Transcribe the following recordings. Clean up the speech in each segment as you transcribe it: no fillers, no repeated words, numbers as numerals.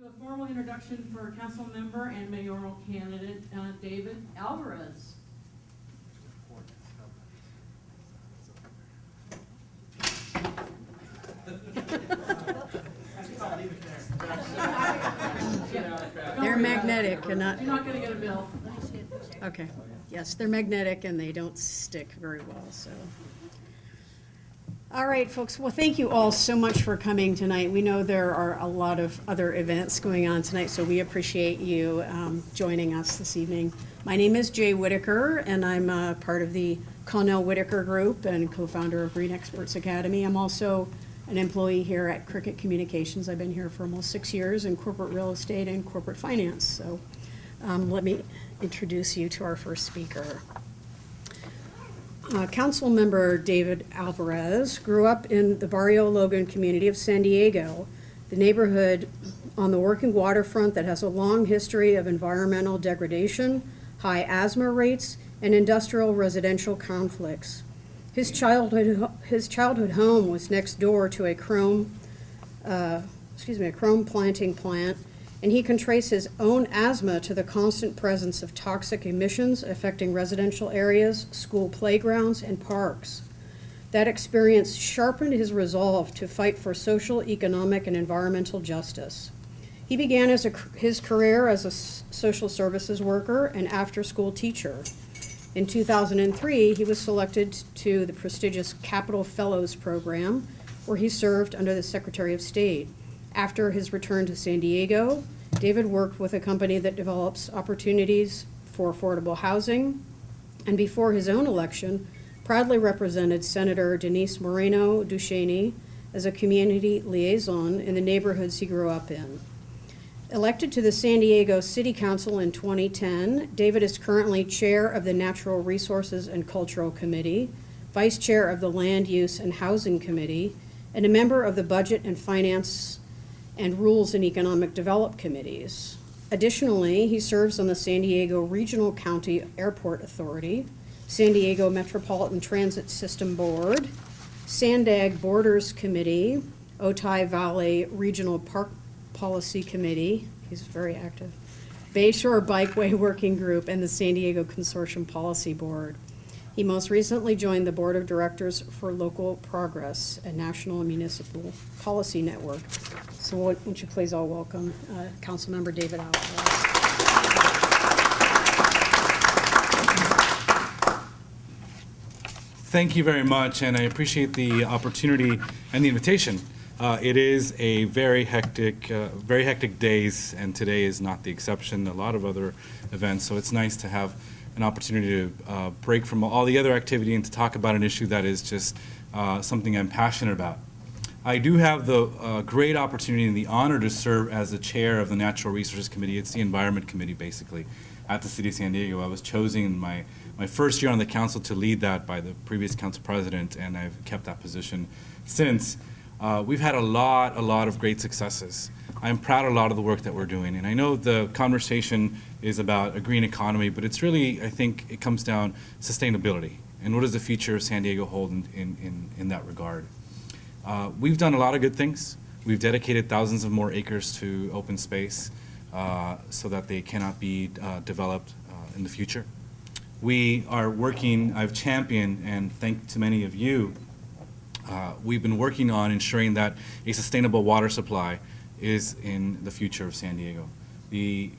The formal introduction for council member and mayoral candidate David Alvarez. They're magnetic and not. You're not going to get a bill. Okay. Yes, they're magnetic and they don't stick very well. So. All right, folks. Well, thank you all so much for coming tonight. We know there are a lot of other events going on tonight, so we appreciate you joining us this evening. My name is Jay Whitaker, and I'm part of the Connell Whitaker Group and co-founder of Green Experts Academy. I'm also an employee here at Cricket Communications. I've been here for almost 6 years in corporate real estate and corporate finance. So let me introduce you to our first speaker. Council member David Alvarez grew up in the Barrio Logan community of San Diego, the neighborhood on the working waterfront that has a long history of environmental degradation, high asthma rates, and industrial residential conflicts. His childhood home was next door to a chrome planting plant, and he can trace his own asthma to the constant presence of toxic emissions affecting residential areas, school playgrounds, and parks. That experience sharpened his resolve to fight for social, economic, and environmental justice. He began his career as a social services worker and after-school teacher. In 2003, he was selected to the prestigious Capital Fellows Program, where he served under the Secretary of State. After his return to San Diego, David worked with a company that develops opportunities for affordable housing, and before his own election, proudly represented Senator Denise Moreno Duchesne as a community liaison in the neighborhoods he grew up in. Elected to the San Diego City Council in 2010, David is currently chair of the Natural Resources and Cultural Committee, vice chair of the Land Use and Housing Committee, and a member of the Budget and Finance and Rules and Economic Development Committees. Additionally, he serves on the San Diego Regional County Airport Authority, San Diego Metropolitan Transit System Board, Sandag Borders Committee, Otay Valley Regional Park Policy Committee, he's very active, Bayshore Bikeway Working Group, and the San Diego Consortium Policy Board. He most recently joined the Board of Directors for Local Progress, a national and municipal policy network. So won't you please all welcome Councilmember David Alvarez. Thank you very much, and I appreciate the opportunity and the invitation. It is a very hectic days, and today is not the exception. A lot of other events, so it's nice to have an opportunity to break from all the other activity and to talk about an issue that is just something I'm passionate about. I do have the great opportunity and the honor to serve as the chair of the Natural Resources Committee. It's the Environment Committee, basically, at the City of San Diego. I was chosen in my first year on the council to lead that by the previous council president, and I've kept that position since. We've had a lot of great successes. I'm proud of a lot of the work that we're doing, and I know the conversation is about a green economy, but it's really, I think it comes down sustainability, and what does the future of San Diego hold in that regard. We've done a lot of good things. We've dedicated thousands of more acres to open space so that they cannot be developed in the future. We are working, I've championed, and thanks to many of you, we've been working on ensuring that a sustainable water supply is in the future of San Diego. The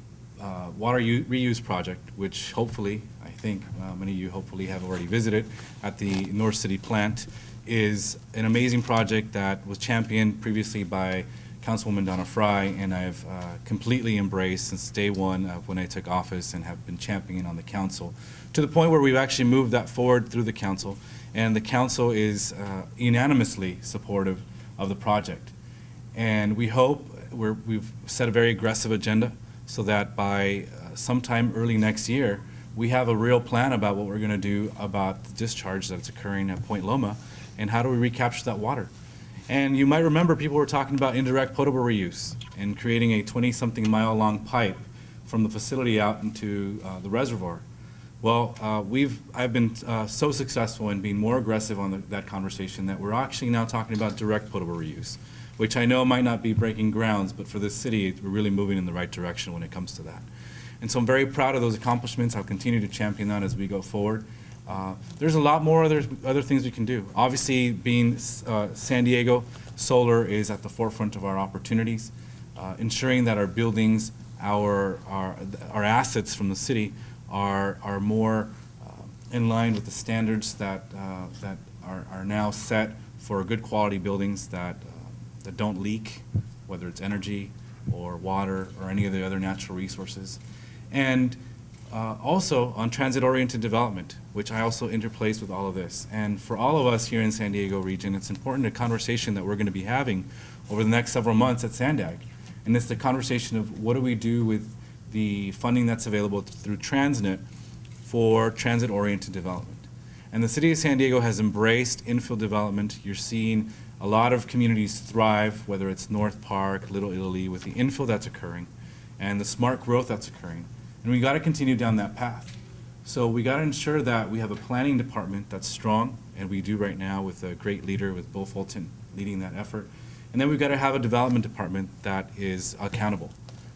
water reuse project, which hopefully, I think many of you hopefully have already visited at the North City plant, is an amazing project that was championed previously by Councilwoman Donna Fry, and I've completely embraced since day one of when I took office and have been championing on the council, to the point where we've actually moved that forward through the council, and the council is unanimously supportive of the project. And we hope, we've set a very aggressive agenda so that by sometime early next year, we have a real plan about what we're going to do about the discharge that's occurring at Point Loma, and how do we recapture that water. And you might remember people were talking about indirect potable reuse and creating a 20-something mile long pipe from the facility out into the reservoir. Well, I've been so successful in being more aggressive on that conversation that we're actually now talking about direct potable reuse, which I know might not be breaking grounds, but for this city, we're really moving in the right direction when it comes to that. And so I'm very proud of those accomplishments. I'll continue to champion that as we go forward. There's a lot more other things we can do. Obviously, being San Diego, solar is at the forefront of our opportunities. Ensuring that our buildings, our assets from the city are more in line with the standards that are now set for good quality buildings that don't leak, whether it's energy or water or any of the other natural resources. And also on transit-oriented development, which I also interplace with all of this. And for all of us here in San Diego region, it's important, a conversation that we're going to be having over the next several months at Sandag. And it's the conversation of what do we do with the funding that's available through Transnet for transit-oriented development. And the city of San Diego has embraced infill development. You're seeing a lot of communities thrive, whether it's North Park, Little Italy, with the infill that's occurring and the smart growth that's occurring. And we got to continue down that path. So we got to ensure that we have a planning department that's strong, and we do right now with a great leader, with Bill Fulton leading that effort. And then we've got to have a development department that is accountable,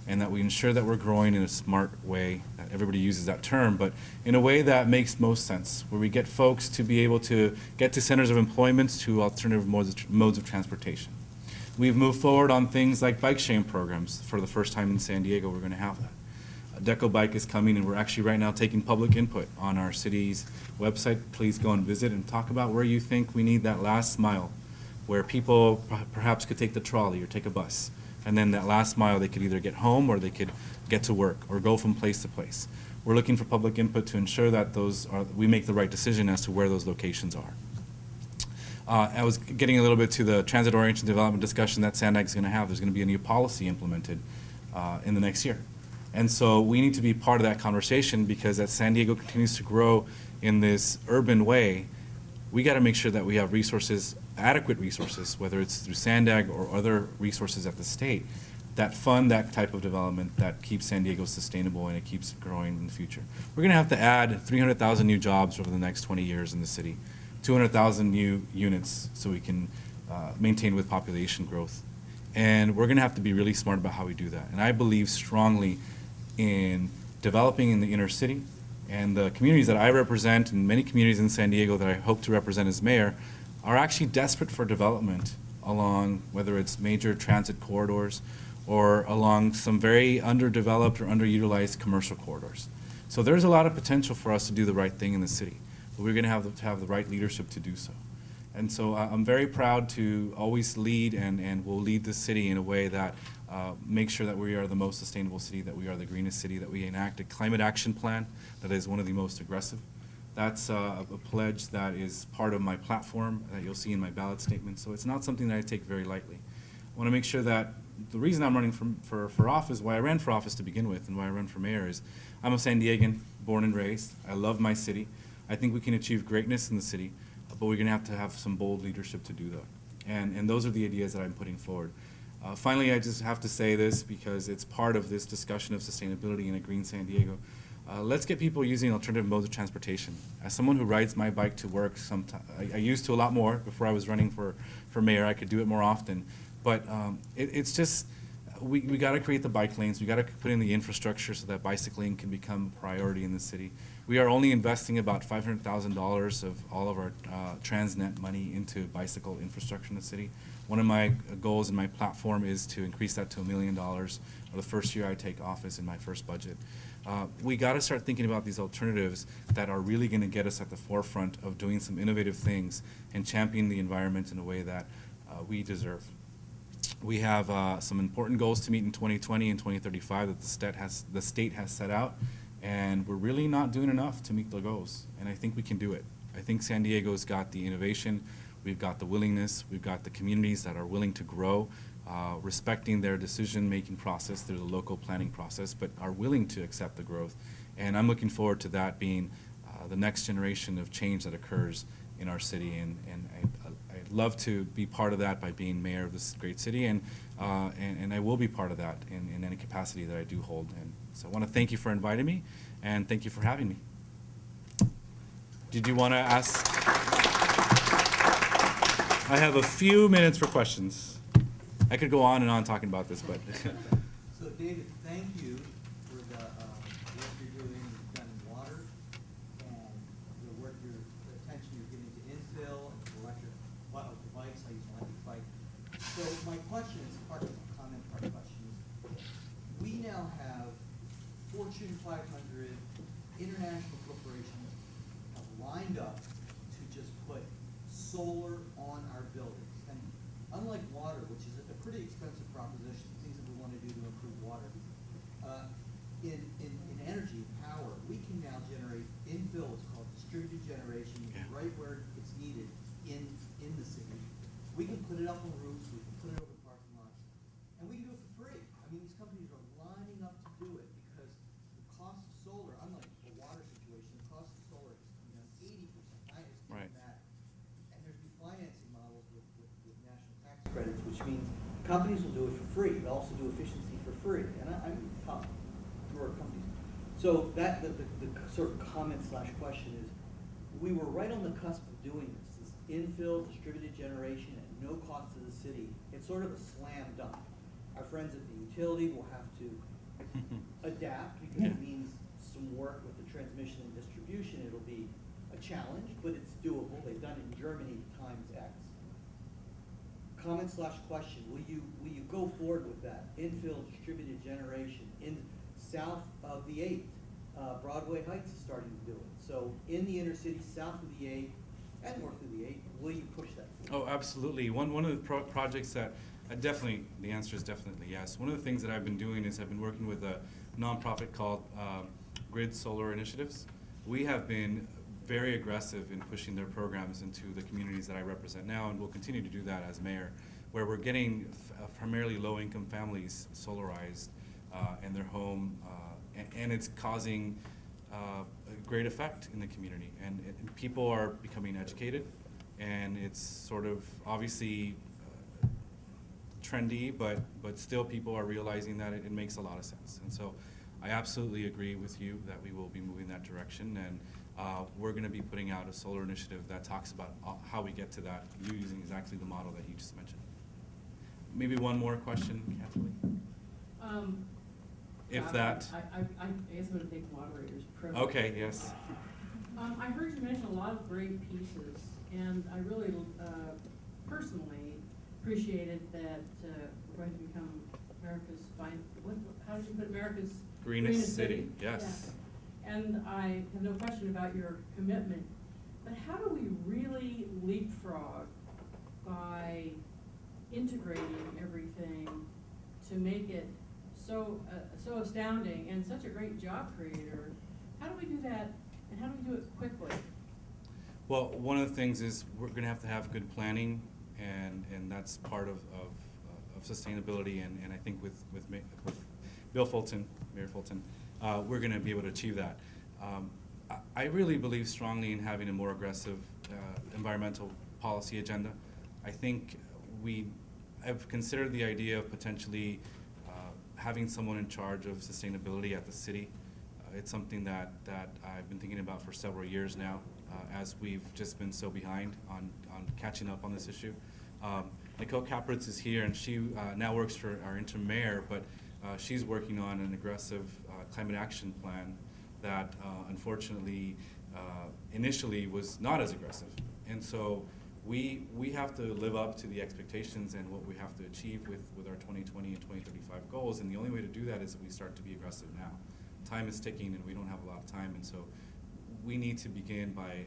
and that we ensure that we're growing in a smart way. Everybody uses that term, but in a way that makes most sense, where we get folks to be able to get to centers of employment, to alternative modes of transportation. We've moved forward on things like bike sharing programs. For the first time in San Diego, we're going to have that. Deco Bike is coming, and we're actually right now taking public input on our city's website. Please go and visit and talk about where you think we need that last mile, where people perhaps could take the trolley or take a bus. And then that last mile, they could either get home or they could get to work or go from place to place. We're looking for public input to ensure that we make the right decision as to where those locations are. I was getting a little bit to the transit-oriented development discussion that Sandag is going to have. There's going to be a new policy implemented in the next year. And so we need to be part of that conversation, because as San Diego continues to grow in this urban way, we got to make sure that we have resources, adequate resources, whether it's through Sandag or other resources at the state, that fund that type of development that keeps San Diego sustainable and it keeps growing in the future. We're going to have to add 300,000 new jobs over the next 20 years in the city, 200,000 new units so we can maintain with population growth. And we're going to have to be really smart about how we do that. And I believe strongly in developing in the inner city, and the communities that I represent, and many communities in San Diego that I hope to represent as mayor, are actually desperate for development along, whether it's major transit corridors or along some very underdeveloped or underutilized commercial corridors. So there's a lot of potential for us to do the right thing in the city, but we're going to have the right leadership to do so. And so I'm very proud to always lead, and will lead the city in a way that makes sure that we are the most sustainable city, that we are the greenest city, that we enact a climate action plan that is one of the most aggressive. That's a pledge that is part of my platform that you'll see in my ballot statement. So it's not something that I take very lightly. I want to make sure that the reason I'm running for office, why I ran for office to begin with, and why I run for mayor, is I'm a San Diegan, born and raised. I love my city. I think we can achieve greatness in the city, but we're going to have some bold leadership to do that. And those are the ideas that I'm putting forward. Finally, I just have to say this, because it's part of this discussion of sustainability in a green San Diego. Let's get people using alternative modes of transportation. As someone who rides my bike to work, I used to a lot more before I was running for mayor. I could do it more often. But it's just, we got to create the bike lanes. We got to put in the infrastructure so that bicycling can become a priority in the city. We are only investing about $500,000 of all of our Transnet money into bicycle infrastructure in the city. One of my goals in my platform is to increase that to $1 million the first year I take office in my first budget. We got to start thinking about these alternatives that are really going to get us at the forefront of doing some innovative things and championing the environment in a way that we deserve. We have some important goals to meet in 2020 and 2035 that the state has set out, and we're really not doing enough to meet the goals, and I think we can do it. I think San Diego's got the innovation, we've got the willingness, we've got the communities that are willing to grow, respecting their decision-making process through the local planning process, but are willing to accept the growth. And I'm looking forward to that being the next generation of change that occurs in our city, and I'd love to be part of that by being mayor of this great city, and I will be part of that in any capacity that I do hold. And so I want to thank you for inviting me, and thank you for having me. Did you want to ask? I have a few minutes for questions. I could go on and on talking about this, but. So David, thank you for the work you're doing, you've done in water, and the attention you're giving to infill and to electric, bikes, how you use electric bike. So my question is, part of the comment, part of the question is, we now have Fortune 500 international corporations have lined up to just put solar on our buildings. And unlike water, which is a pretty expensive proposition, things that we want to do to improve water, in energy, power, we can now generate infill, it's called distributed generation, Yeah. right where it's needed in the city. We can put it up on roofs, we can put it over parking lots, and we can do it for free. I mean, these companies are lining up to do it because the cost of solar, unlike the water situation, the cost of solar is coming down 80%. I estimate Right. that. And there's new financing models with national tax credits, which means companies will do it for free. They'll also do efficiency for free. And I'm top drawer companies. So that the sort of comment / question is, we were right on the cusp of doing this infill, distributed generation at no cost to the city. It's sort of a slam dunk. Our friends at the utility will have to adapt because it means some work with the transmission and distribution. It'll be a challenge, but it's doable. They've done it in Germany times X. Comment / question, will you go forward with that? Infill, distributed generation in south of the 8th. Broadway Heights is starting to do it. So in the inner city, south of the 8th and north of the 8th, will you push that forward? Oh, absolutely. One of the projects that definitely, the answer is definitely yes. One of the things that I've been doing is I've been working with a nonprofit called Grid Solar Initiatives. We have been very aggressive in pushing their programs into the communities that I represent now, and will continue to do that as mayor, where we're getting primarily low-income families solarized in their home, and it's causing a great effect in the community. And people are becoming educated, and it's sort of obviously trendy, but still people are realizing that it makes a lot of sense. And so I absolutely agree with you that we will be moving that direction, and we're going to be putting out a solar initiative that talks about how we get to that using exactly the model that you just mentioned. Maybe one more question, Kathleen? If that. I guess I'm gonna take moderator's privilege. Okay, yes. I heard you mention a lot of great pieces, and I really personally appreciated that we're going to become America's how did you put America's Greenest city, yes. Yeah. And I have no question about your commitment, but how do we really leapfrog by integrating everything to make it so astounding and such a great job creator? How do we do that, and how do we do it quickly? Well, one of the things is we're going to have good planning, and that's part of sustainability, and I think with Bill Fulton, Mayor Fulton, we're going to be able to achieve that. I really believe strongly in having a more aggressive environmental policy agenda. I think I've considered the idea of potentially having someone in charge of sustainability at the city. It's something that I've been thinking about for several years now, as we've just been so behind on catching up on this issue. Nicole Kapritz is here, and she now works for our interim mayor, but she's working on an aggressive climate action plan that unfortunately initially was not as aggressive. And so we have to live up to the expectations and what we have to achieve with our 2020 and 2035 goals, and the only way to do that is that we start to be aggressive now. Time is ticking, and we don't have a lot of time, and so we need to begin by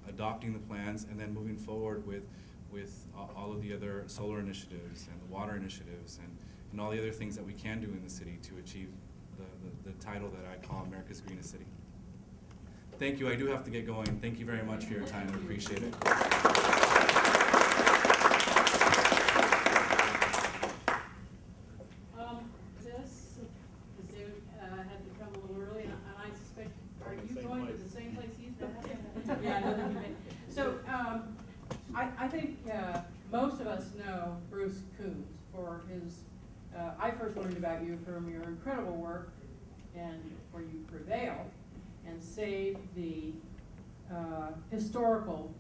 adopting the plans and then moving forward with all of the other solar initiatives and the water initiatives and all the other things that we can do in the city to achieve the title that I call America's Greenest City. Thank you. I do have to get going. Thank you very much for your time. I appreciate it. David had to come a little early, and I suspect, are you going to the same place he's going? Yeah, I know that you may. So I think most of us know Bruce Coons for his, I first learned about you from your incredible work and where you prevailed and saved the historical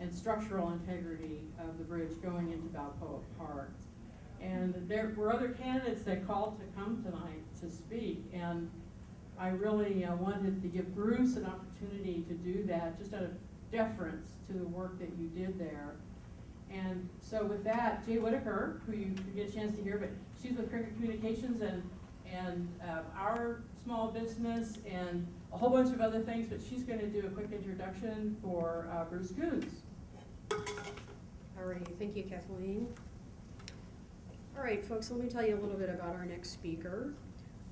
and structural integrity of the bridge going into Balboa Park. And there were other candidates that called to come tonight to speak, and I really wanted to give Bruce an opportunity to do that, just out of deference to the work that you did there. And so with that, Jay Whitaker, who you could get a chance to hear, but she's with Cricket Communications and our small business and a whole bunch of other things, but she's going to do a quick introduction for Bruce Coons. All right, thank you, Kathleen. All right, folks, let me tell you a little bit about our next speaker.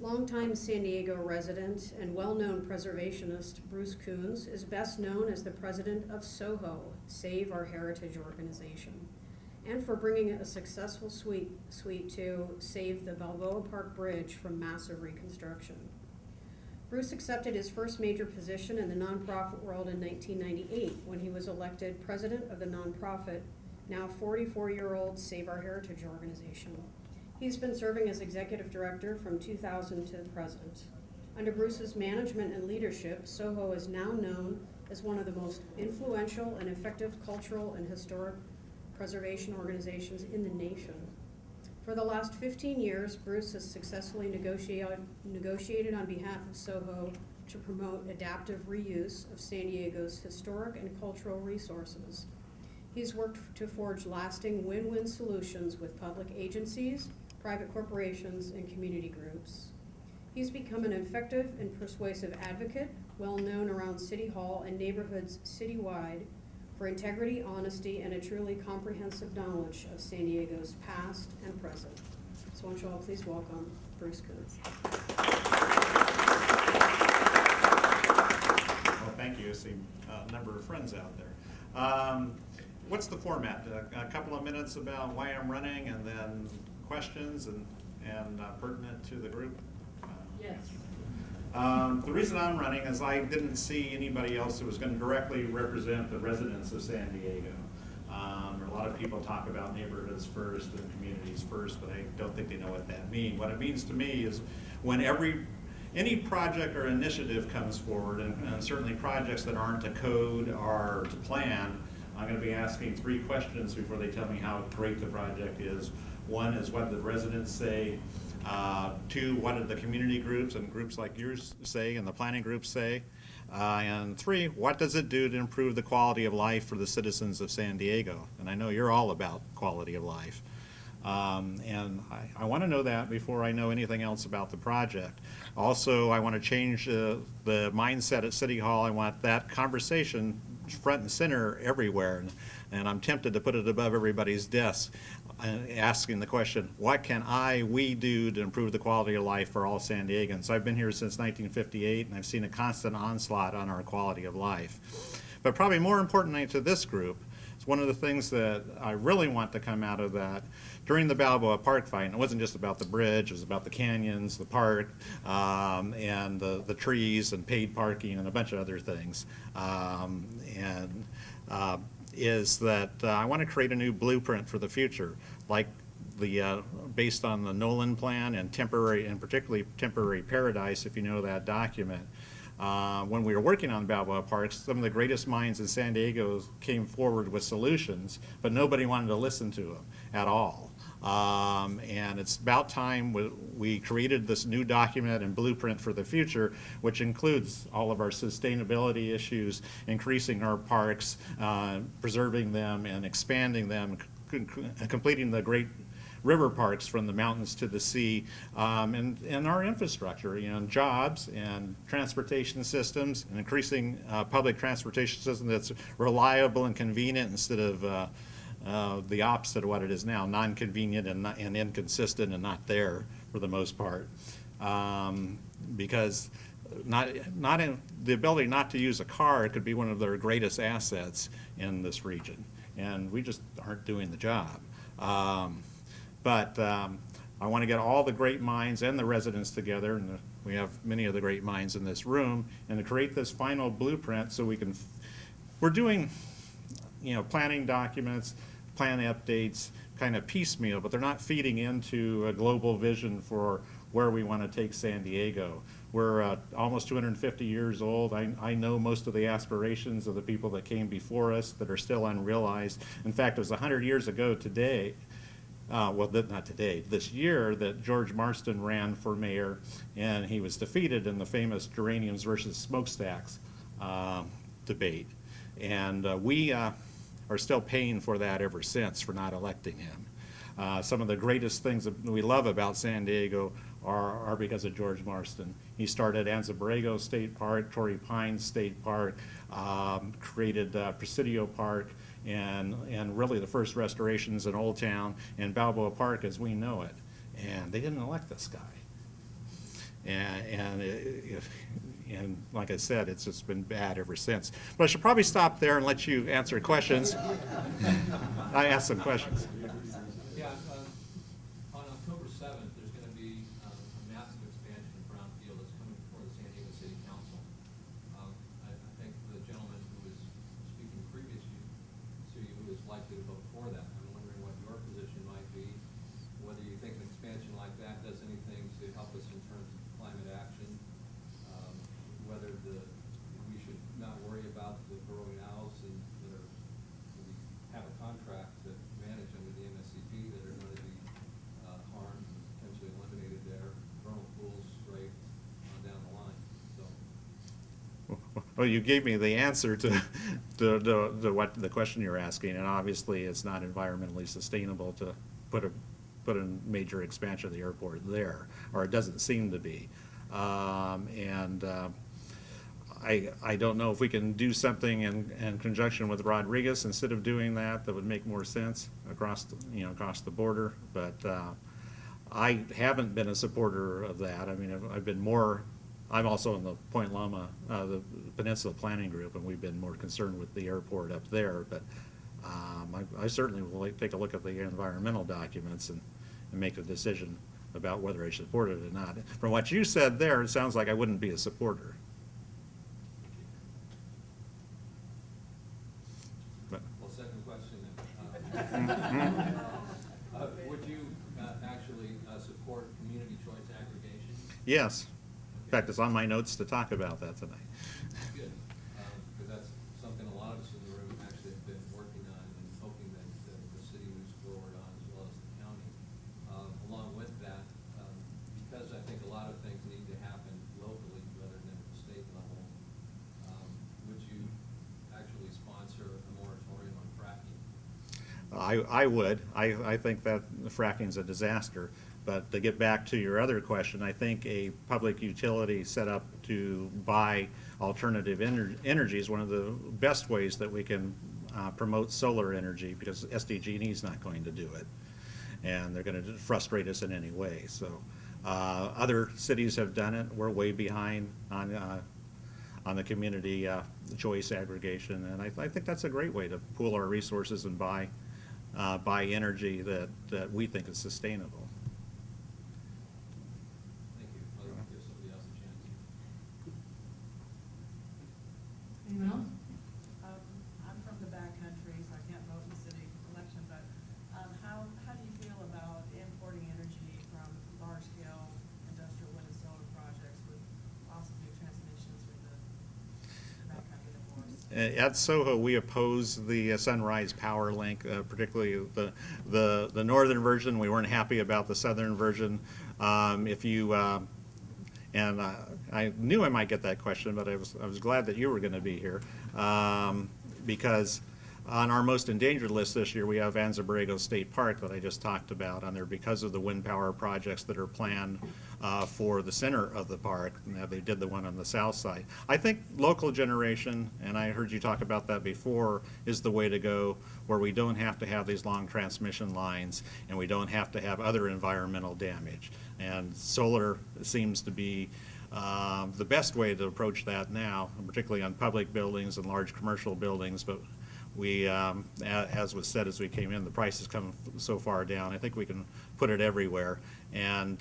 Longtime San Diego resident and well-known preservationist Bruce Coons is best known as the president of SOHO, Save Our Heritage organization, and for bringing a successful suite to save the Balboa Park Bridge from massive reconstruction. Bruce accepted his first major position in the nonprofit world in 1998 when he was elected president of the nonprofit, now 44-year-old Save Our Heritage organization. He's been serving as executive director from 2000 to the present. Under Bruce's management and leadership, SOHO is now known as one of the most influential and effective cultural and historic preservation organizations in the nation. For the last 15 years, Bruce has successfully negotiated on behalf of SOHO to promote adaptive reuse of San Diego's historic and cultural resources. He's worked to forge lasting win-win solutions with public agencies, private corporations, and community groups. He's become an effective and persuasive advocate, well known around City Hall and neighborhoods citywide for integrity, honesty, and a truly comprehensive knowledge of San Diego's past and present. So won't you all please welcome Bruce Coons. Well, thank you. I see a number of friends out there. What's the format? A couple of minutes about why I'm running, and then questions and pertinent to the group? Yes. The reason I'm running is I didn't see anybody else who was going to directly represent the residents of San Diego. A lot of people talk about neighborhoods first and communities first, but I don't think they know what that means. What it means to me is when any project or initiative comes forward, and certainly projects that aren't to code or to plan, I'm going to be asking 3 questions before they tell me how great the project is. 1 is what the residents say. 2, what did the community groups and groups like yours say and the planning groups say? And 3, what does it do to improve the quality of life for the citizens of San Diego? And I know you're all about quality of life. And I want to know that before I know anything else about the project. Also, I want to change the mindset at City Hall. I want that conversation front and center everywhere. And I'm tempted to put it above everybody's desk, asking the question, what can we do to improve the quality of life for all San Diegans? I've been here since 1958, and I've seen a constant onslaught on our quality of life. But probably more importantly to this group, it's one of the things that I really want to come out of that. During the Balboa Park fight, and it wasn't just about the bridge, it was about the canyons, the park, and the trees and paid parking and a bunch of other things. Is that I want to create a new blueprint for the future, like based on the Nolan plan and particularly temporary paradise, if you know that document. When we were working on Balboa Parks, some of the greatest minds in San Diego came forward with solutions, but nobody wanted to listen to them at all. And it's about time we created this new document and blueprint for the future, which includes all of our sustainability issues, increasing our parks, preserving them and expanding them, completing the great river parks from the mountains to the sea, and our infrastructure, and jobs and transportation systems, and increasing public transportation system that's reliable and convenient instead of the opposite of what it is now, non-convenient and inconsistent and not there for the most part. Because not in the ability not to use a car could be one of their greatest assets in this region, and we just aren't doing the job. But I want to get all the great minds and the residents together, and we have many of the great minds in this room, and to create this final blueprint so we're doing, planning documents, plan updates, kind of piecemeal, but they're not feeding into a global vision for where we want to take San Diego. We're almost 250 years old. I know most of the aspirations of the people that came before us that are still unrealized. In fact, it was 100 years ago today not today, this year, that George Marston ran for mayor, and he was defeated in the famous geraniums versus smokestacks debate. And we are still paying for that ever since for not electing him. Some of the greatest things that we love about San Diego are because of George Marston. He started Anza Borrego State Park, Torrey Pines State Park, created Presidio Park, and really the first restorations in Old Town and Balboa Park as we know it. And they didn't elect this guy. And like I said, it's just been bad ever since. But I should probably stop there and let you answer questions. I asked some questions. Yeah, on October 7th, there's going to be a massive expansion of Brownfield that's coming before the San Diego City Council. I think the gentleman who was speaking previous to you is likely to vote for that. I'm wondering what your position might be, whether you think an expansion like that does anything to help us in terms of climate action, whether we should not worry about the growing owls and that we have a contract to manage under the MSCP that are going to be harmed and potentially eliminated there, vernal pools straight down the line. So. Well, you gave me the answer to what the question you're asking, and obviously it's not environmentally sustainable to put a major expansion of the airport there, or it doesn't seem to be. I don't know if we can do something in conjunction with Rodriguez instead of doing that would make more sense across the border. But I haven't been a supporter of that. I mean, I've been more. I'm also in the Point Loma, the Peninsula Planning Group, and we've been more concerned with the airport up there. But I certainly will take a look at the environmental documents and make a decision about whether I support it or not. From what you said there, it sounds like I wouldn't be a supporter. Well, second question then. Would you actually support community choice aggregation? Yes. In fact, it's on my notes to talk about that tonight. Good, because that's something a lot of us in the room actually have been working on and hoping that the city moves forward on, as well as the county. Along with that, because I think a lot of things need to happen locally rather than at the state level, would you actually sponsor a moratorium on fracking? I would. I think that fracking's a disaster. But to get back to your other question, I think a public utility set up to buy alternative energy is one of the best ways that we can promote solar energy, because SDG&E is not going to do it. And they're going to frustrate us in any way. So other cities have done it. We're way behind on the community choice aggregation. And I think that's a great way to pool our resources and buy energy that we think is sustainable. Thank you. I'll give somebody else a chance. Anyone else? I'm from the backcountry, so I can't vote in the city election, but how do you feel about importing energy from large-scale industrial wind and solar projects with possibly transmissions with the backcountry divorce? At SOHO, we oppose the Sunrise Power Link, particularly the northern version. We weren't happy about the southern version. I knew I might get that question, but I was glad that you were going to be here, because on our most endangered list this year, we have Anza Borrego State Park that I just talked about on there because of the wind power projects that are planned for the center of the park. Now, they did the one on the south side. I think local generation, and I heard you talk about that before, is the way to go, where we don't have to have these long transmission lines and we don't have to have other environmental damage. And solar seems to be the best way to approach that now, particularly on public buildings and large commercial buildings. But we, as was said as we came in, the price has come so far down. I think we can put it everywhere. And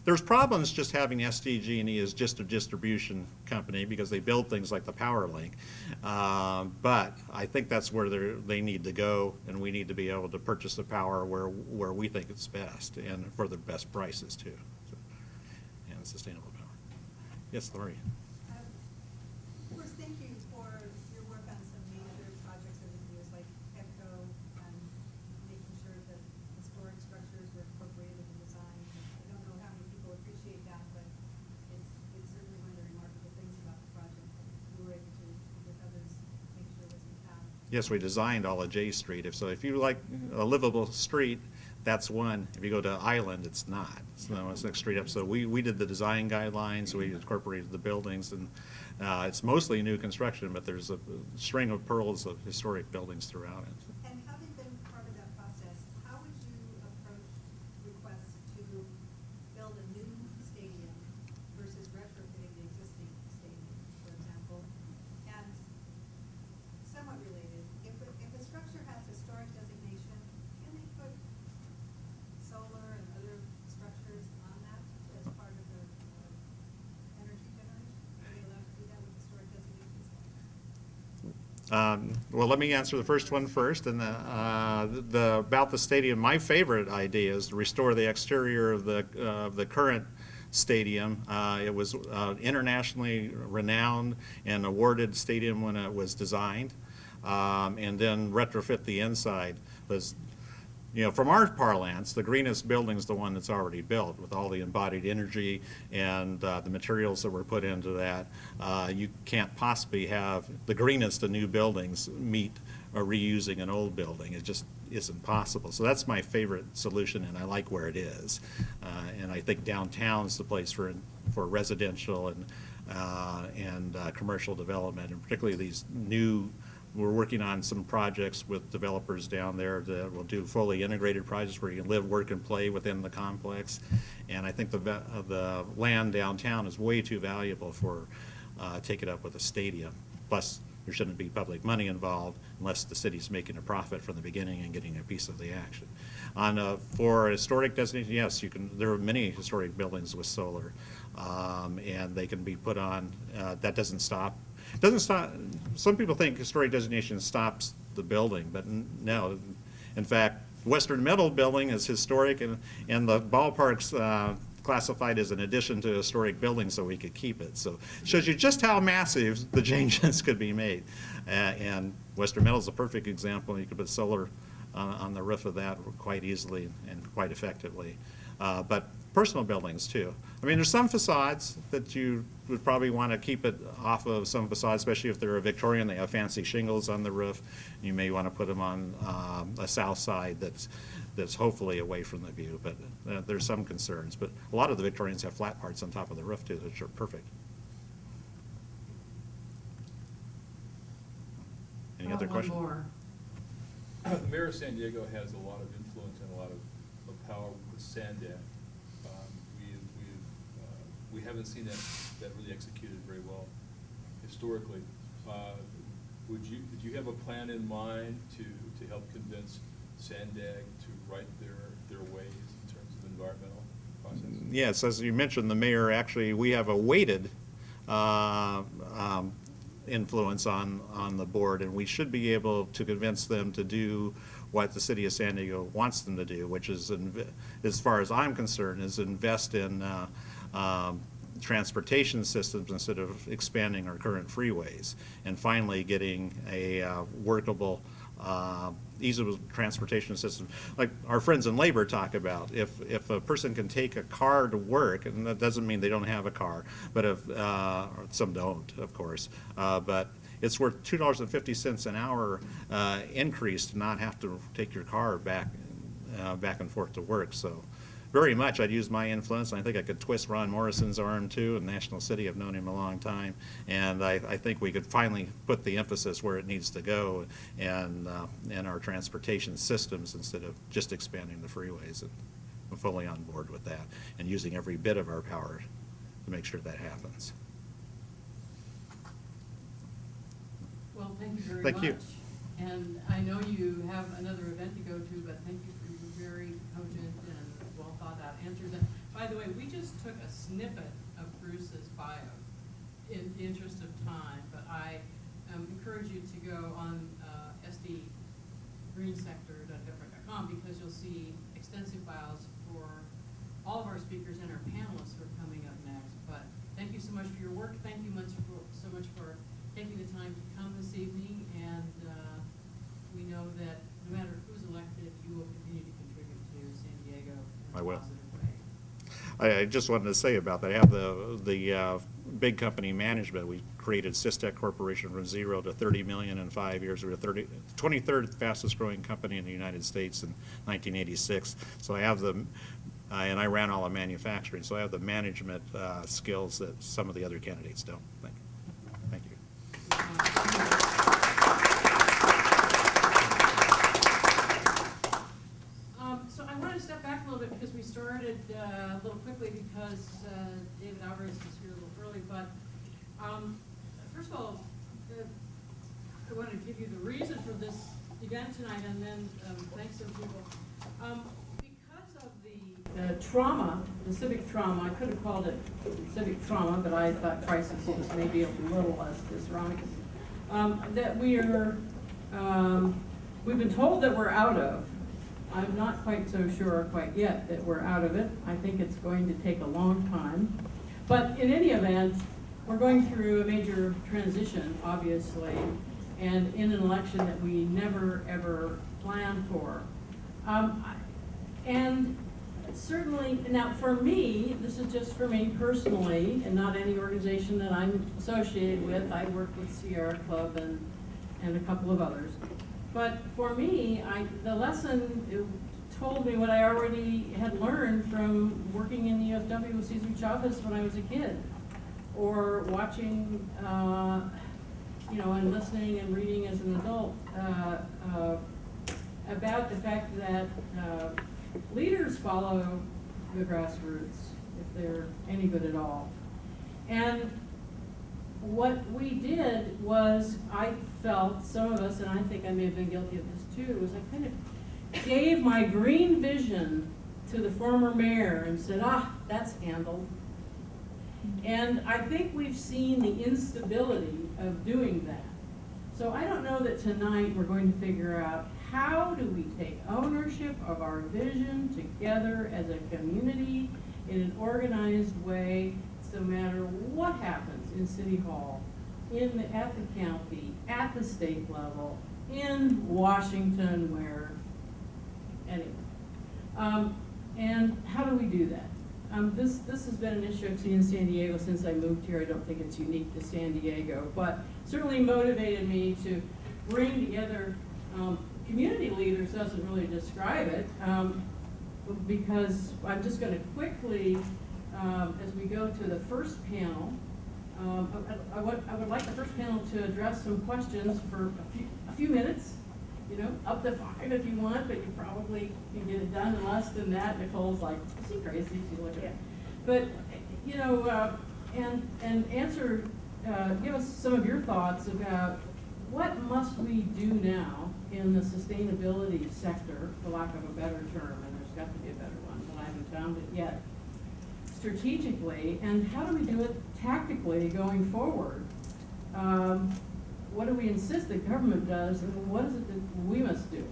there's problems just having SDG&E as just a distribution company because they build things like the Power Link. But I think that's where they need to go, and we need to be able to purchase the power where we think it's best and for the best prices too. So, and sustainable power. Yes, Lori. First, thank you for your work on some major projects over the years, like EPCO and making sure that historic yes, we designed all of J Street. If you like a livable street, that's one. If you go to Island, it's not. So it's next street up. So we did the design guidelines, we incorporated the buildings, and it's mostly new construction, but there's a string of pearls of historic buildings throughout it. And having been part of that process, how would you approach requests to build a new stadium versus retrofitting the existing stadium, for example? And somewhat related, if a structure has historic designation, can they put solar and other structures on that as part of the energy generation? Are they allowed to do that with historic designations? Well, let me answer the first one first. And about the stadium, my favorite idea is to restore the exterior of the current stadium. It was internationally renowned and awarded stadium when it was designed, and then retrofit the inside. From our parlance, the greenest building is the one that's already built with all the embodied energy and the materials that were put into that. You can't possibly have the greenest of new buildings meet reusing an old building. It just isn't possible. So that's my favorite solution, and I like where it is. And I think downtown's the place for residential and commercial development, and particularly these new. We're working on some projects with developers down there that will do fully integrated projects where you can live, work, and play within the complex. And I think the land downtown is way too valuable for take it up with a stadium. Plus, there shouldn't be public money involved unless the city's making a profit from the beginning and getting a piece of the action. For historic designation, yes, you can. There are many historic buildings with solar, and they can be put on. That doesn't stop. Some people think historic designation stops the building, but no. In fact, Western Metal Building is historic, and the ballpark's classified as an addition to a historic building, so we could keep it. So it shows you just how massive the changes could be made. And Western Metal is a perfect example. You could put solar on the roof of that quite easily and quite effectively. But personal buildings too. I mean, there's some facades that you would probably want to keep it off of some facades, especially if they're a Victorian, they have fancy shingles on the roof. You may want to put them on a south side that's hopefully away from the view, but there's some concerns. But a lot of the Victorians have flat parts on top of the roof too, which are perfect. Any other questions? One more. The mayor of San Diego has a lot of influence and a lot of power with Sandak. We haven't seen that really executed very well historically. Did you have a plan in mind to help convince Sandag to right their ways in terms of environmental process? Yes, as you mentioned, the mayor, actually, we have a weighted influence on the board, and we should be able to convince them to do what the city of San Diego wants them to do, which is, as far as I'm concerned, is invest in transportation systems instead of expanding our current freeways, and finally getting a workable, easy transportation system. Like our friends in labor talk about, if a person can take a car to work, and that doesn't mean they don't have a car, but if some don't, of course, but it's worth $2.50 an hour increase to not have to take your car back and forth to work. So very much I'd use my influence. I think I could twist Ron Morrison's arm too. In National City, I've known him a long time, and I think we could finally put the emphasis where it needs to go, and our transportation systems instead of just expanding the freeways. And I'm fully on board with that, and using every bit of our power to make sure that happens. Well, thank you very much. Thank you. And I know you have another event to go to, but thank you for your very cogent and well thought out answers. And by the way, we just took a snippet of Bruce's bio in the interest of time, but I encourage you to go on sdgreensector.government.com, because you'll see extensive bios for all of our speakers and our panelists who are coming up next. But thank you so much for your work. Thank you so much for taking the time to come this evening, and we know that no matter who's elected, you will continue to contribute to San Diego in I a will. positive way. I just wanted to say about that. I have the big company management. We created Systech Corporation from 0 to 30 million in 5 years. We were 23rd fastest growing company in the United States in 1986. So I have and I ran all of manufacturing, so I have the management skills that some of the other candidates don't. Thank you. So I want to step back a little bit because we started a little quickly because David Alvarez was here a little early. But first of all, I want to give you the reason for this event tonight, and then thanks to people. Because of the trauma, the civic trauma, I could have called it civic trauma, but I thought crisis was maybe a little less disruptive. That we've been told that we're out of. I'm not quite so sure quite yet that we're out of it. I think it's going to take a long time. But in any event, we're going through a major transition, obviously, and in an election that we never, ever planned for. And certainly, now for me, this is just for me personally, and not any organization that I'm associated with. I work with Sierra Club and a couple of others. But for me, the lesson told me what I already had learned from working in the USW with Cesar Chavez when I was a kid, or watching, and listening and reading as an adult about the fact that leaders follow the grassroots if they're any good at all. And what we did was, I felt, some of us, and I think I may have been guilty of this too, was I kind of gave my green vision to the former mayor and said, that's handled. And I think we've seen the instability of doing that. So I don't know that tonight we're going to figure out how do we take ownership of our vision together as a community in an organized way, so no matter what happens in City Hall, at the county, at the state level, in Washington, anyway. And how do we do that? This has been an issue I've seen in San Diego since I moved here. I don't think it's unique to San Diego, but certainly motivated me to bring together community leaders. Doesn't really describe it, because I'm just going to quickly, as we go to the first panel, I would like the first panel to address some questions for a few minutes, up to 5 if you want, but you probably can get it done in less than that. Nicole's like, is he crazy? She's looking at it. But, and answer, give us some of your thoughts about what must we do now in the sustainability sector, for lack of a better term, and there's got to be a better one, but I haven't found it yet, strategically, and how do we do it tactically going forward? What do we insist the government does, and what is it that we must do?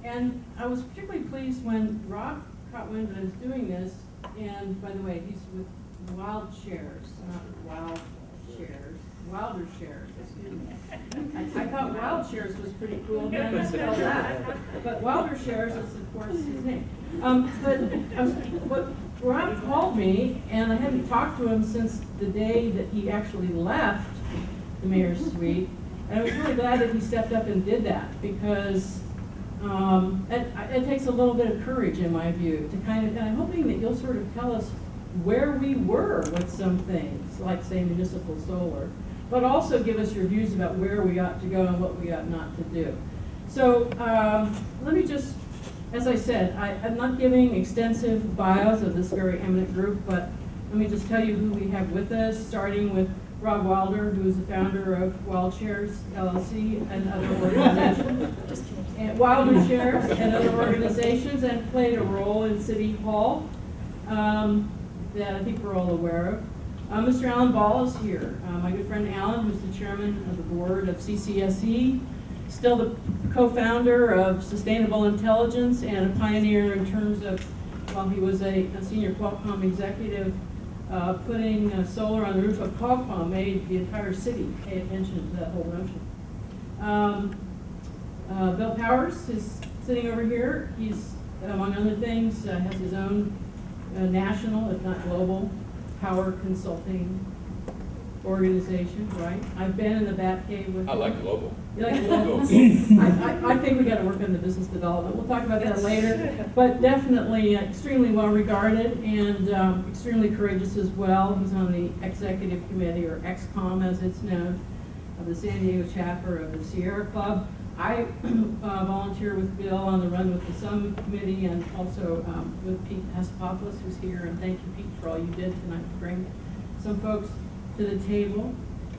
And I was particularly pleased when Rob caught wind that I was doing this, and by the way, he's with Wild Shares, not Wild Shares, Wilder Shares, excuse me. I thought Wild Shares was pretty cool, then I spelled that. But Wilder Shares is, of course, his name. But Rob called me, and I hadn't talked to him since the day that he actually left the mayor's suite. And I was really glad that he stepped up and did that, because it takes a little bit of courage, in my view, to and I'm hoping that you'll sort of tell us where we were with some things, like, say, municipal solar, but also give us your views about where we ought to go and what we ought not to do. So let me just, as I said, I'm not giving extensive bios of this very eminent group, but let me just tell you who we have with us, starting with Rob Wilder, who is the founder of Wild Shares LLC and other organizations, and Wilder Shares and other organizations, and played a role in City Hall that I think we're all aware of. Mr. Alan Ball is here. My good friend Alan, who's the chairman of the board of CCSE, still the co-founder of Sustainable Intelligence and a pioneer in terms of, while he was a senior Qualcomm executive, putting solar on the roof of Qualcomm made the entire city pay attention to that whole notion. Bill Powers is sitting over here. He's, among other things, has his own national, if not global, power consulting organization, right? I've been in the Bat Cave with. I like the logo. You like the logo? I think we gotta work on the business development. We'll talk about that later. But definitely extremely well regarded and extremely courageous as well. He's on the executive committee, or XCOM as it's known, of the San Diego chapter of the Sierra Club. I volunteer with Bill on the Run with the Sun committee, and also with Pete Hesapopoulos, who's here. And thank you, Pete, for all you did tonight to bring some folks to the table.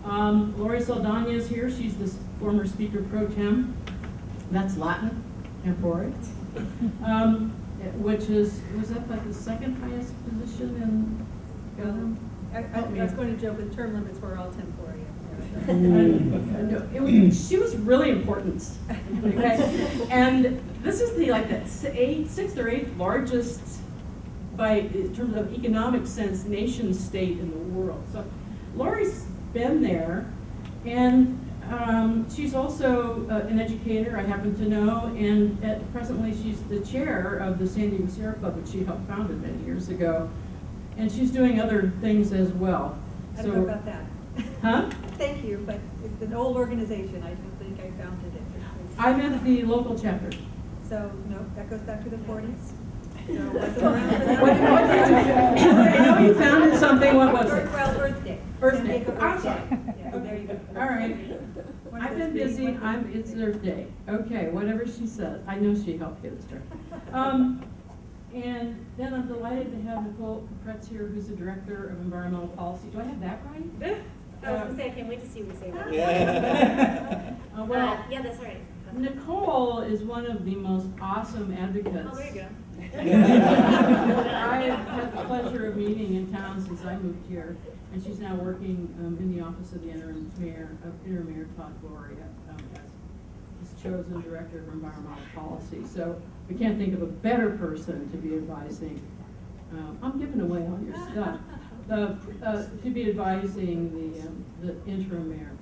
Lori Saldana is here. She's the former Speaker Pro Tem. That's Latin, tempore. Which is, was that like the second highest position in government? I was going to joke with term limits, we're all tempore. She was really important. Okay? And this is the sixth or eighth largest, in terms of economic sense, nation state in the world. So Lori's been there, and she's also an educator, I happen to know, and presently she's the chair of the San Diego Sierra Club, which she helped founded many years ago. And she's doing other things as well. I don't know about that. Huh? Thank you, but it's an old organization. I don't think I founded it. I'm at the local chapter. So, no, that goes back to the 40s. So, wasn't around for that. I know you founded something, what was it? Well, Earth Day. Earth San Day. Diego I'm Earth sorry. Day. Yeah, there you go. All right. One of I've those been big busy, ones. it's Earth Day. Okay, whatever she says. I know she helped get us started. And then I'm delighted to have Nicole Capretz here, who's the Director of Environmental Policy. Do I have that right? I was gonna say, I can't wait to see what you say about it. Well, Yeah, that's all right. Nicole is one of the most awesome advocates. Oh, there you go. I have had the pleasure of meeting in town since I moved here, and she's now working in the office of the interim mayor Todd Gloria, as chosen Director of Environmental Policy. So we can't think of a better person to be advising. I'm giving away all your stuff. To be advising the interim mayor.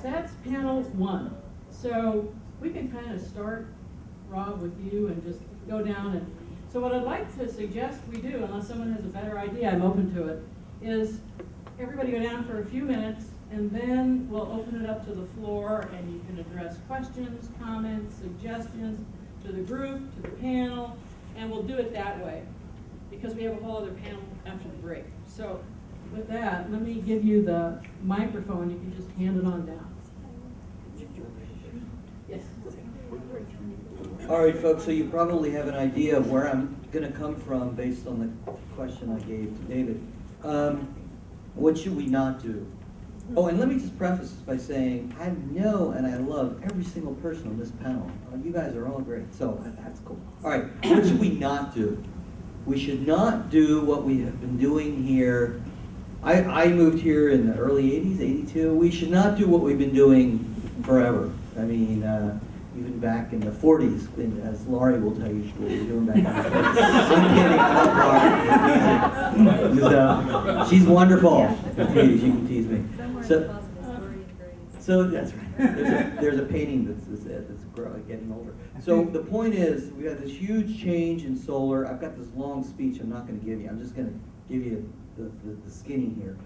That's panel one. So we can kind of start, Rob, with you and just go down. And so what I'd like to suggest we do, unless someone has a better idea, I'm open to it, is everybody go down for a few minutes, and then we'll open it up to the floor, and you can address questions, comments, suggestions to the group, to the panel, and we'll do it that way, because we have a whole other panel after the break. So with that, let me give you the microphone. You can just hand it on down. Yes. All right, folks, so you probably have an idea of where I'm going to come from based on the question I gave to David. What should we not do? Oh, and let me just preface this by saying I know and I love every single person on this panel. You guys are all great, so that's cool. All right, what should we not do? We should not do what we have been doing here. I moved here in the early 80s, 82. We should not do what we've been doing forever. I mean, even back in the 40s, as Laurie will tell you what we were doing back in the 40s. I'm kidding, I love Laurie. She's wonderful. She can tease me. So that's right. There's a painting that's getting older. So the point is, we have this huge change in solar. I've got this long speech I'm not going to give you. I'm just going to give you the skinny here.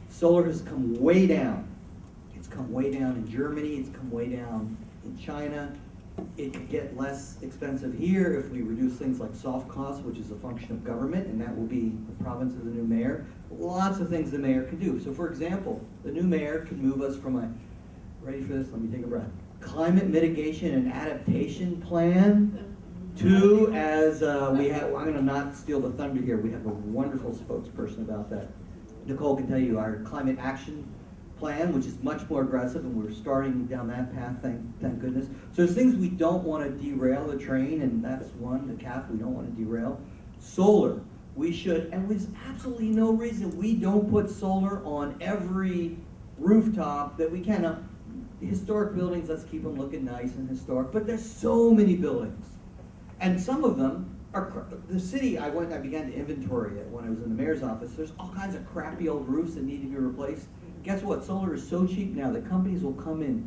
Solar has come way down. It's come way down in Germany. It's come way down in China. It could get less expensive here if we reduce things like soft costs, which is a function of government, and that will be the province of the new mayor. Lots of things the mayor can do. So for example, the new mayor can move us from a, ready for this, let me take a breath, climate mitigation and adaptation plan to, as we have, I'm gonna not steal the thunder here, we have a wonderful spokesperson about that. Nicole can tell you our climate action plan, which is much more aggressive, and we're starting down that path, thank goodness. So there's things we don't want to derail the train, and that's one, the CAF we don't want to derail. Solar, we should, and there's absolutely no reason we don't put solar on every rooftop that we can. Now, historic buildings, let's keep them looking nice and historic, but there's so many buildings. And some of them are, the city, I began to inventory it when I was in the mayor's office. There's all kinds of crappy old roofs that need to be replaced. Guess what? Solar is so cheap now that companies will come in,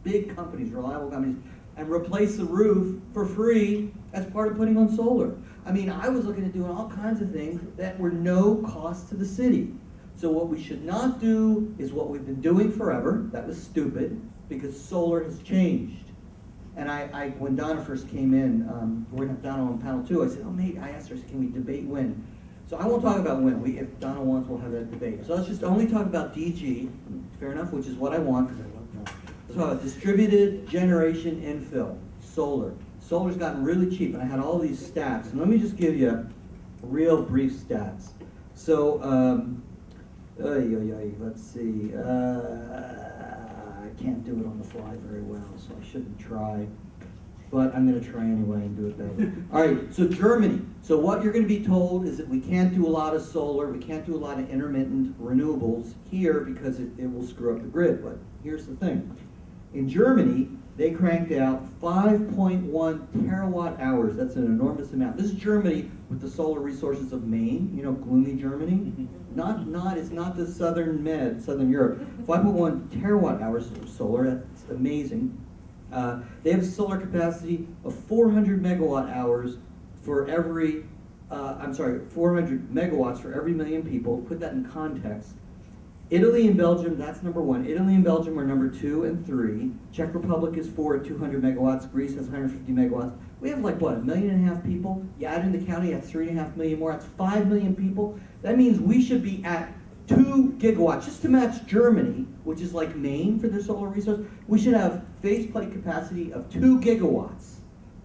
big companies, reliable companies, and replace the roof for free as part of putting on solar. I mean, I was looking at doing all kinds of things that were no cost to the city. So what we should not do is what we've been doing forever. That was stupid, because solar has changed. And when Donna first came in, we're gonna have Donna on panel 2, I said, oh, mate, I asked her, can we debate wind? So I won't talk about wind. If Donna wants, we'll have that debate. So let's just only talk about DG, fair enough, which is what I want, because I love that. Let's talk about distributed generation infill, solar. Solar's gotten really cheap, and I had all these stats. And let me just give you real brief stats. So, let's see. I can't do it on the fly very well, so I shouldn't try. But I'm going to try anyway and do it better. All right, so Germany. So what you're going to be told is that we can't do a lot of solar, we can't do a lot of intermittent renewables here because it will screw up the grid. But here's the thing. In Germany, they cranked out 5.1 terawatt hours. That's an enormous amount. This is Germany with the solar resources of Maine, you know, gloomy Germany. It's not the Southern Europe. 5.1 terawatt hours of solar, that's amazing. They have a solar capacity of 400 megawatt hours for every, 400 megawatts for every million people. Put that in context. Italy and Belgium, that's number 1. Italy and Belgium are number 2 and 3. Czech Republic is 4 at 200 megawatts. Greece has 150 megawatts. We have like, what, 1.5 million people? You add in the county, that's 3.5 million more. That's 5 million people. That means we should be at 2 gigawatts, just to match Germany, which is like Maine for their solar resource. We should have faceplate capacity of 2 gigawatts.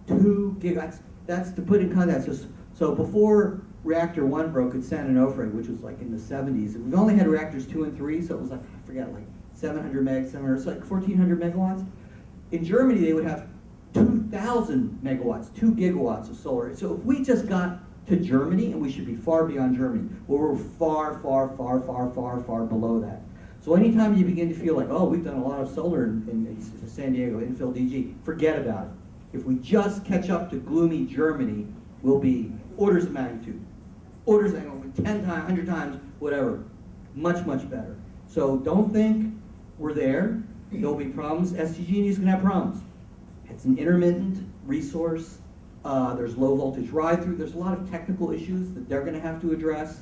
2 gigawatts. That's to put in context. So before reactor 1 broke at San Onofre, which was like in the 70s, we've only had reactors 2 and 3, so it was like, I forget, like 700 megs, it's like 1,400 megawatts. In Germany, they would have 2,000 megawatts, 2 gigawatts of solar. So if we just got to Germany, and we should be far beyond Germany, well, we're far below that. So anytime you begin to feel like, oh, we've done a lot of solar in San Diego, infill DG, forget about it. If we just catch up to gloomy Germany, we'll be orders of magnitude. 10 times, 100 times, whatever. Much better. So don't think we're there. There'll be problems. SDG&E is going to have problems. It's an intermittent resource. There's low voltage ride-through. There's a lot of technical issues that they're going to have to address.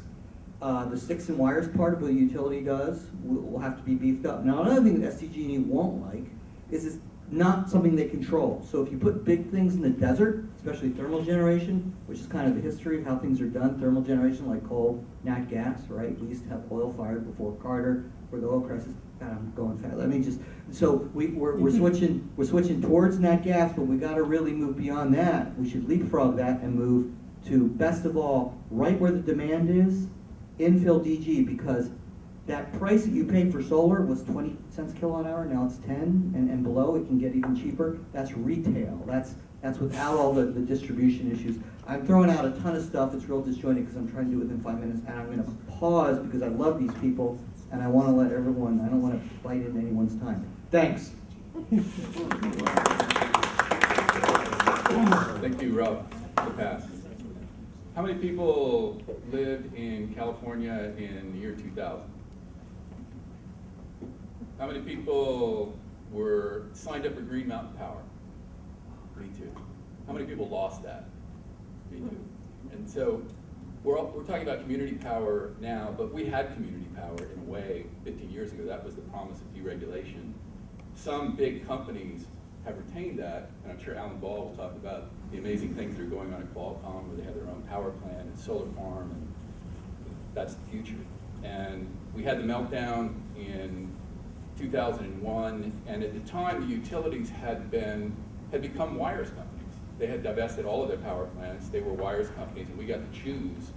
The sticks and wires part of what the utility does will have to be beefed up. Now, another thing that SDG&E won't like is it's not something they control. So if you put big things in the desert, especially thermal generation, which is kind of the history of how things are done, thermal generation like coal, nat gas, right? We used to have oil-fired before Carter, where the oil crisis. God, I'm going fast. Let me just. So we're switching towards nat gas, but we got to really move beyond that. We should leapfrog that and move to, best of all, right where the demand is, infill DG, because that price that you pay for solar was 20 cents kilowatt hour. Now it's 10, and below it can get even cheaper. That's retail. That's without all the distribution issues. I'm throwing out a ton of stuff. It's real disjointed because I'm trying to do it within 5 minutes, and I'm going to pause because I love these people, and I want to let everyone. I don't want to bite into anyone's time. Thanks. Thank you, Rob, for the pass. How many people lived in California in the year 2000? How many people were signed up for Green Mountain Power? Me too. How many people lost that? Me too. And so we're talking about community power now, but we had community power in a way 15 years ago. That was the promise of deregulation. Some big companies have retained that, and I'm sure Alan Ball will talk about the amazing things that are going on at Qualcomm, where they have their own power plant and solar farm, and that's the future. And we had the meltdown in 2001, and at the time the utilities had become wires companies. They had divested all of their power plants. They were wires companies, and we got to choose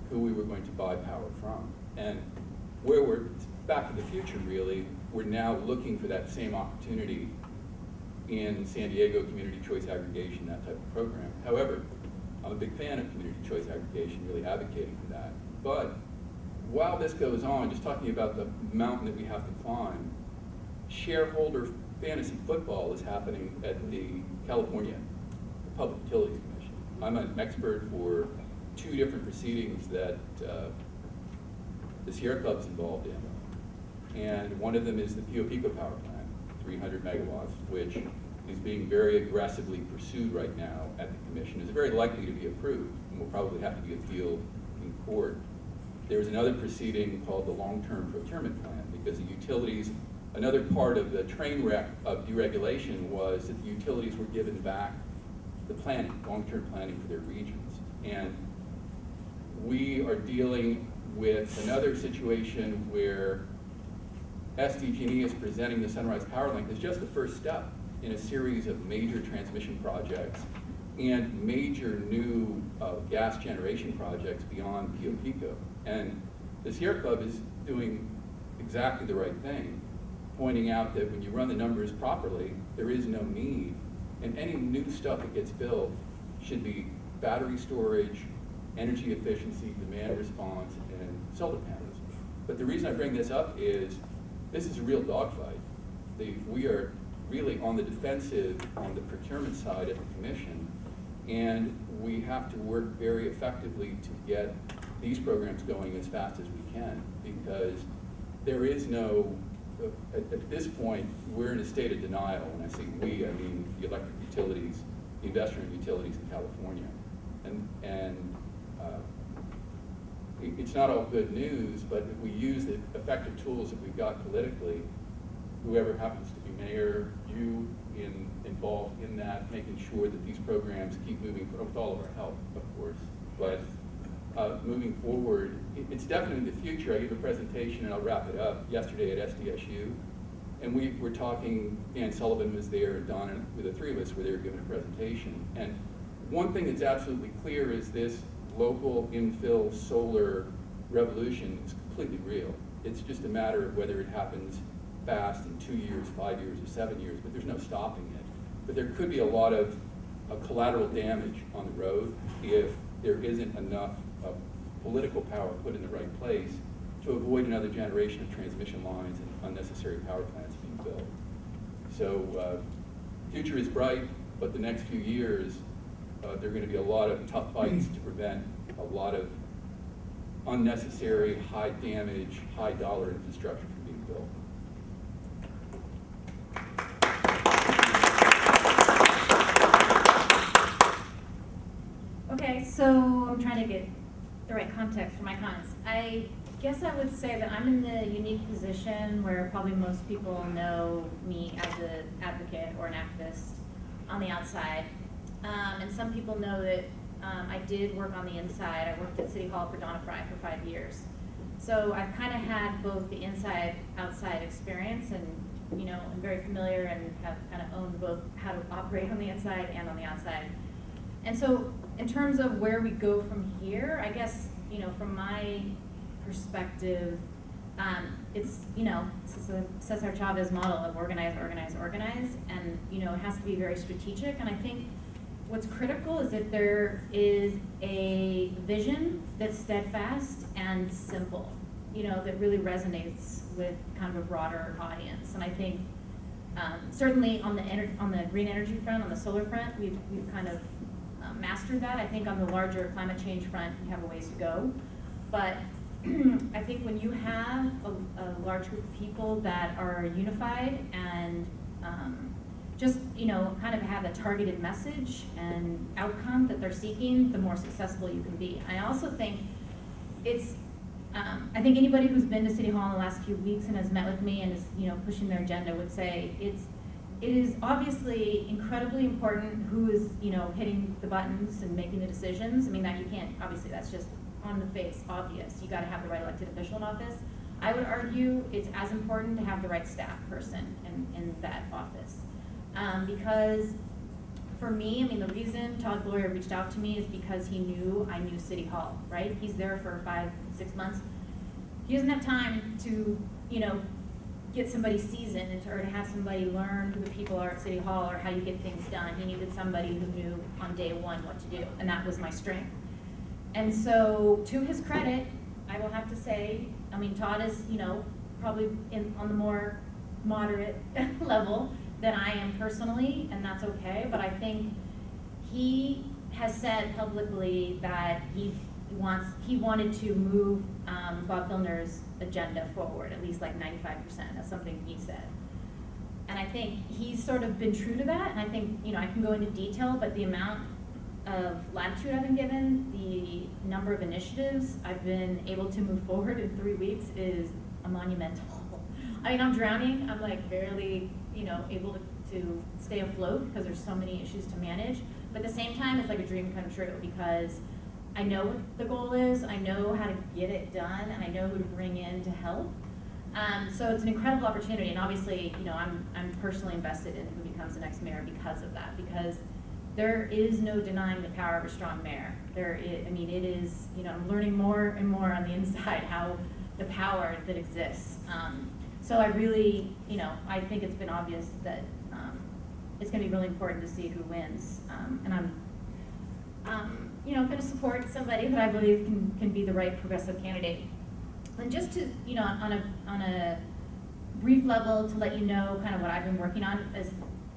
who we were going to buy power from. And where we're back to the future, really, we're now looking for that same opportunity in San Diego community choice aggregation, that type of program. However, I'm a big fan of community choice aggregation, really advocating for that. But while this goes on, just talking about the mountain that we have to climb, shareholder fantasy football is happening at the California Public Utilities Commission. I'm an expert for 2 different proceedings that the Sierra Club's involved in. And one of them is the Pio Pico power plant, 300 megawatts, which is being very aggressively pursued right now at the commission. It's very likely to be approved, and will probably have to be appealed in court. there's another proceeding called the long-term procurement plan, because the utilities, another part of the train wreck of deregulation was that the utilities were given back the planning, long-term planning for their regions. And we are dealing with another situation where SDG&E is presenting the Sunrise Power Link as just the first step in a series of major transmission projects and major new gas generation projects beyond Pio Pico. And the Sierra Club is doing exactly the right thing, pointing out that when you run the numbers properly, there is no need, and any new stuff that gets built should be battery storage, energy efficiency, demand response, and solar panels. But the reason I bring this up is this is a real dogfight. We are really on the defensive on the procurement side of the commission, and we have to work very effectively to get these programs going as fast as we can, because there is no, at this point, we're in a state of denial. When I say we, I mean the electric utilities, the investor-owned utilities in California. It's not all good news, but if we use the effective tools that we've got politically, whoever happens to be mayor, you involved in that, making sure that these programs keep moving with all of our help, of course. But moving forward, it's definitely the future. I gave a presentation, and I'll wrap it up, yesterday at SDSU. And we were talking, Dan Sullivan was there, and Don, and the three of us were there giving a presentation. And one thing that's absolutely clear is this local infill solar revolution is completely real. It's just a matter of whether it happens fast in 2 years, 5 years, or 7 years, but there's no stopping it. But there could be a lot of collateral damage on the road if there isn't enough political power put in the right place to avoid another generation of transmission lines and unnecessary power plants being built. So future is bright, but the next few years, there are going to be a lot of tough fights to prevent a lot of unnecessary, high damage, high dollar infrastructure from being built. Okay, so I'm trying to get the right context for my comments. I guess I would say that I'm in the unique position where probably most people know me as an advocate or an activist on the outside. And some people know that I did work on the inside. I worked at City Hall for Donna Fry for 5 years. So I've kind of had both the inside, outside experience, and I'm very familiar and have kind of owned both how to operate on the inside and on the outside. And so in terms of where we go from here, I guess, from my perspective, it's, says our Chavez model of organize, organize, organize, and, it has to be very strategic. And I think what's critical is that there is a vision that's steadfast and simple, that really resonates with kind of a broader audience. And I think certainly on the green energy front, on the solar front, we've kind of mastered that. I think on the larger climate change front, we have a ways to go. But I think when you have a large group of people that are unified and just, kind of have a targeted message and outcome that they're seeking, the more successful you can be. I also think it's, I think anybody who's been to City Hall in the last few weeks and has met with me and is, pushing their agenda would say it is obviously incredibly important who is, hitting the buttons and making the decisions. I mean, that you can't, obviously that's just on the face obvious. You gotta have the right elected official in office. I would argue it's as important to have the right staff person in that office. Because for me, the reason Todd Gloria reached out to me is because he knew I knew City Hall, right? He's there for 5-6 months. He doesn't have time to, get somebody seasoned or to have somebody learn who the people are at City Hall or how you get things done. He needed somebody who knew on day one what to do, and that was my strength. And so, to his credit, I will have to say, Todd is, probably on the more moderate level than I am personally, and that's okay, but I think he has said publicly that he wanted to move Bob Filner's agenda forward, at least like 95%. That's something he said. And I think he's sort of been true to that, and I think, I can go into detail, but the amount of latitude I've been given, the number of initiatives I've been able to move forward in 3 weeks is monumental. I mean, I'm drowning. I'm like barely, able to stay afloat because there's so many issues to manage. But at the same time, it's like a dream come true because I know what the goal is, I know how to get it done, and I know who to bring in to help. So it's an incredible opportunity, and obviously, I'm personally invested in who becomes the next mayor because of that, because there is no denying the power of a strong mayor. It is, I'm learning more and more on the inside how the power that exists. So I really, I think it's been obvious that it's going to be really important to see who wins, and I'm going to support somebody that I believe can be the right progressive candidate. And just to, on a brief level, to let you know kind of what I've been working on,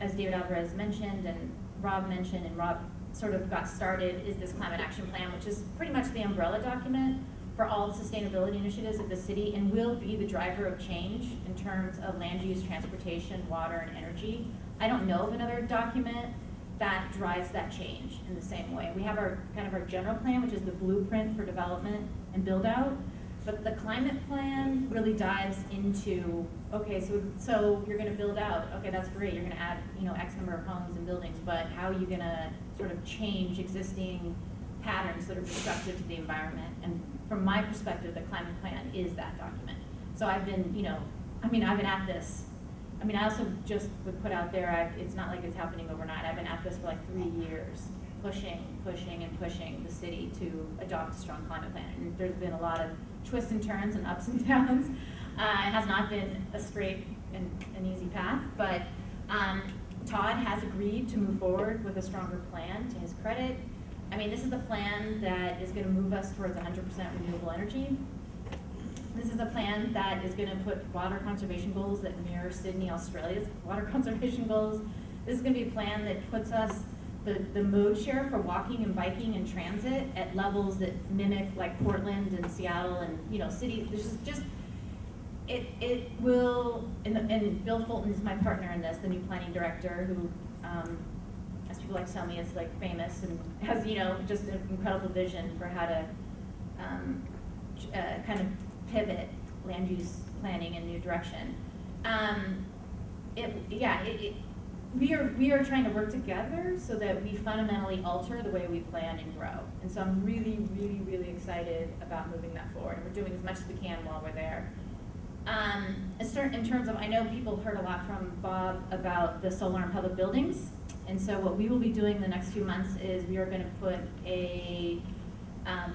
as David Alvarez mentioned and Rob mentioned, and Rob sort of got started, is this climate action plan, which is pretty much the umbrella document for all the sustainability initiatives of the city, and will be the driver of change in terms of land use, transportation, water, and energy. I don't know of another document that drives that change in the same way. We have our general plan, which is the blueprint for development and build out, but the climate plan really dives into, okay, so you're gonna build out, okay, that's great, you're gonna add, X number of homes and buildings, but how are you gonna sort of change existing patterns that are destructive to the environment? And from my perspective, the climate plan is that document. So I've been, I've been at this. I also just would put out there, it's not like it's happening overnight. I've been at this for like 3 years, pushing the city to adopt a strong climate plan. And there's been a lot of twists and turns and ups and downs. It has not been a straight and an easy path, but Todd has agreed to move forward with a stronger plan, to his credit. This is a plan that is going to move us towards 100% renewable energy. This is a plan that is going to put water conservation goals that mirror Sydney, Australia's water conservation goals. This is going to be a plan that puts us the mode share for walking and biking and transit at levels that mimic like Portland and Seattle and cities. This is just it will, and Bill Fulton is my partner in this, the new planning director, who as people like to tell me is like famous and has just an incredible vision for how to kind of pivot land use planning in a new direction. We are trying to work together so that we fundamentally alter the way we plan and grow. And so I'm really, really, really excited about moving that forward. And we're doing as much as we can while we're there. In terms of, I know people heard a lot from Bob about the solar in public buildings. And so what we will be doing the next few months is we are going to put a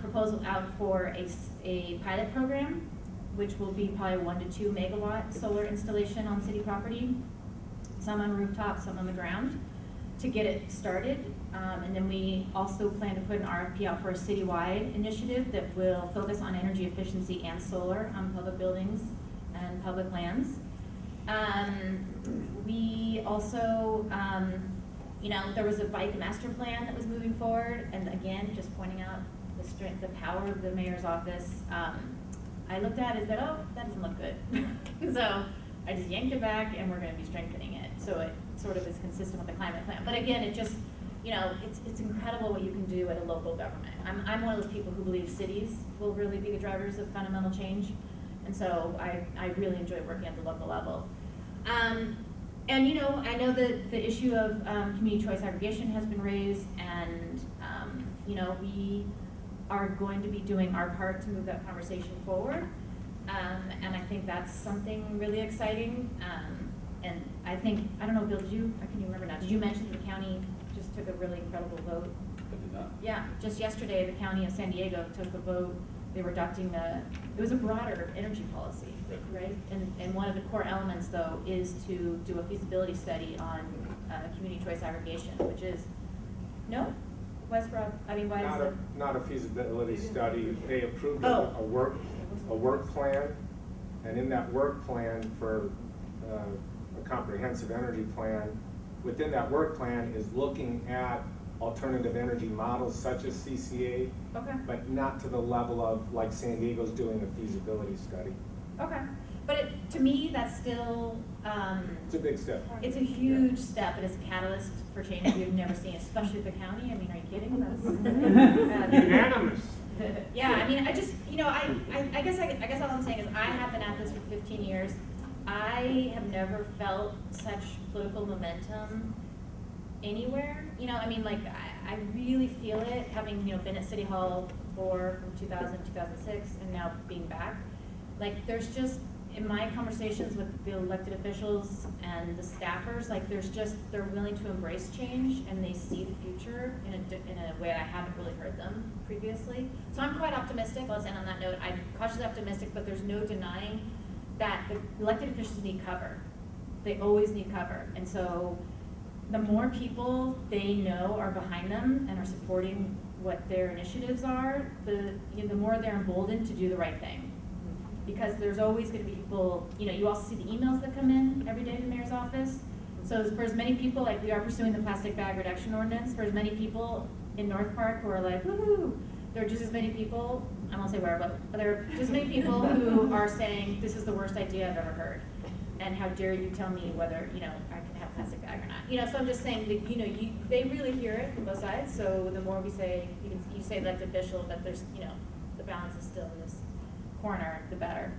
proposal out for a pilot program, which will be probably 1 to 2 megawatt solar installation on city property, some on rooftops, some on the ground, to get it started. And then we also plan to put an RFP out for a citywide initiative that will focus on energy efficiency and solar on public buildings and public lands. We also, there was a bike master plan that was moving forward, and again, just pointing out the strength, the power of the mayor's office. I looked at it and said, oh, that doesn't look good. So I just yanked it back, and we're going to be strengthening it. So it sort of is consistent with the climate plan. But again, it just, it's incredible what you can do at a local government. I'm one of those people who believe cities will really be the drivers of fundamental change. And so I really enjoy working at the local level. And I know that the issue of community choice aggregation has been raised, and we are going to be doing our part to move that conversation forward. And I think that's something really exciting. And I don't know, Bill, can you remember now? Did you mention the county just took a really incredible vote? I did not. Yeah, just yesterday, the county of San Diego took a vote. They were adopting it was a broader energy policy, right? And one of the core elements, though, is to do a feasibility study on community choice aggregation, which is, no? Why is it? Not a feasibility study. They approved Oh. a work plan, and in that work plan for a comprehensive energy plan, within that work plan is looking at alternative energy models such as CCA, Okay. but not to the level of like San Diego's doing a feasibility study. Okay. But to me, that's still, It's a big step. it's a huge step, and it's a catalyst for change we've never seen, especially the county. I mean, are you kidding? That's Unanimous. Yeah, I mean, I just, I guess all I'm saying is I have been at this for 15 years. I have never felt such political momentum anywhere. I mean, like, I really feel it, having, been at City Hall before from 2000, 2006, and now being back. Like, there's just, in my conversations with the elected officials and the staffers, like, they're willing to embrace change, and they see the future in a way I haven't really heard them previously. So I'm quite optimistic. Let's end on that note. I'm cautiously optimistic, but there's no denying that the elected officials need cover. They always need cover. And so the more people they know are behind them and are supporting what their initiatives are, the more they're emboldened to do the right thing. Because there's always going to be people, you also see the emails that come in every day to the mayor's office. So for as many people, like, we are pursuing the plastic bag reduction ordinance, for as many people in North Park who are like, woohoo, there are just as many people, I won't say where, but there are just as many people who are saying, this is the worst idea I've ever heard. And how dare you tell me whether, I can have a plastic bag or not. So I'm just saying that, they really hear it from both sides. So the more we say, you say elected official, but there's, the balance is still in this corner, the better.